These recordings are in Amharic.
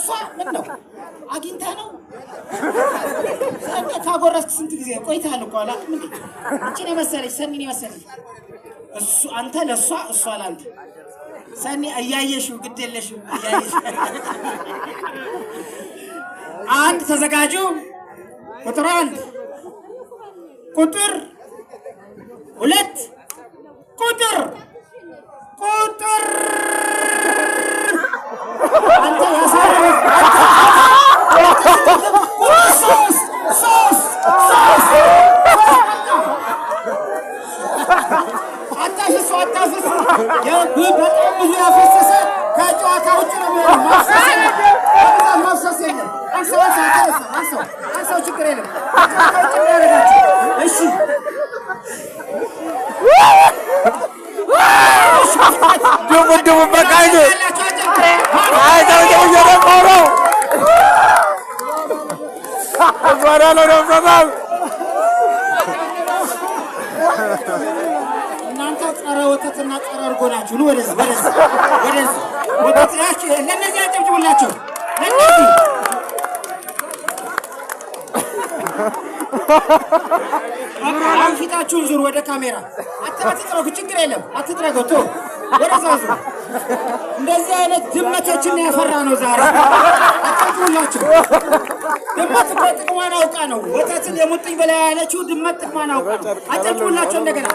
እሷ ምን ነው አግኝታ ነው ካጎረስክ ስንት ጊዜ ቆይታል እኮ አላውቅም እንዴ እቺን መሰለሽ ሰኒን መሰለሽ እሱ አንተ ለሷ እሷ ላንተ ሰኒ አያየሽው ግድ የለሽም አያየሽ አንድ ተዘጋጁ ቁጥር 1 ቁጥር 2 ቁጥር አንተ ያሳረ ሶስ አታፍስ በጣም ብዙ ያፈሰሰ ከጨዋታ ውጭ ነው ማፍሰስ የለም አንሰው ችግር የለም እሺ ደሞ በቃይደ አይታው የደረቆሮ አባራሎ ነው ሰባብ እናንተ ጸረ ወተትና ጸረ እርጎ ናችሁ ነው ወደዚህ ወተታችሁ ለነዚህ አጨብጭቡላችሁ ለነዚህ ፊታችሁን ዙር ወደ ካሜራ አትጥረጉ ችግር የለም አትጥረጉ ቶ ወደዛ ዙር እንደዚህ አይነት ድመቶችን ያፈራ ነው ዛሬ አትጥሩላችሁ ድመት ጥቅሟን አውቃ ነው ወተትን የሙጥኝ በላይ ያለችው ድመት ጥቅሟን አውቃ ነው አትጥሩላችሁ እንደገና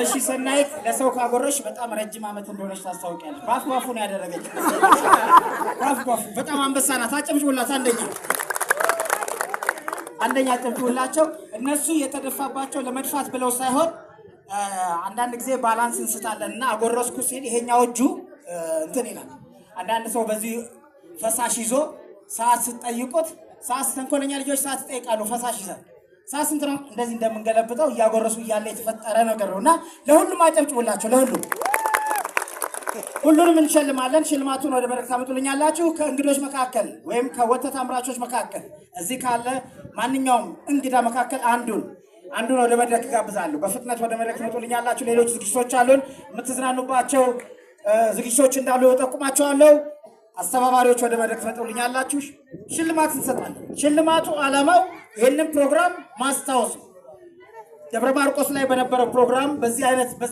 እሺ ሰናይት ለሰው ካጎረሽ በጣም ረጅም አመት እንደሆነች ታስታውቂያለሽ ባፍ ነው ያደረገች ባፍ በጣም አንበሳ ናት አጨብጭቡላት አንደኛ አጨብጭቡላቸው እነሱ የተደፋባቸው ለመድፋት ብለው ሳይሆን አንዳንድ ጊዜ ባላንስ እንስታለንና አጎረስኩ ሲል ይሄኛው እጁ እንትን ይላል አንዳንድ ሰው በዚህ ፈሳሽ ይዞ ሰዓት ስትጠይቁት ሰዓት ተንኮለኛ ልጆች ሰዓት ይጠይቃሉ ፈሳሽ ይዘው ሰዓት ስንት ነው እንደዚህ እንደምንገለብጠው ያጎረሱ ይያለ የተፈጠረ ነገር ነውና ለሁሉም አጨብጭቡላቸው ሁሉንም እንሸልማለን ሽልማቱን ወደ መድረክ ታመጡልኛላችሁ ከእንግዶች መካከል ወይም ከወተት አምራቾች መካከል እዚህ ካለ ማንኛውም እንግዳ መካከል አንዱን ወደ መድረክ ጋብዛለሁ በፍጥነት ወደ መድረክ ታመጡልኛላችሁ ሌሎች ዝግጅቶች አሉን የምትዝናኑባቸው ዝግጅቶች እንዳሉ ተጠቁማቸዋለሁ አስተባባሪዎች ወደ መድረክ ታመጡልኛላችሁ ሽልማት እንሰጣለን ሽልማቱ ዓላማው ይሄንን ፕሮግራም ማስታወስ ደብረ ማርቆስ ላይ በነበረው ፕሮግራም በዚህ አይነት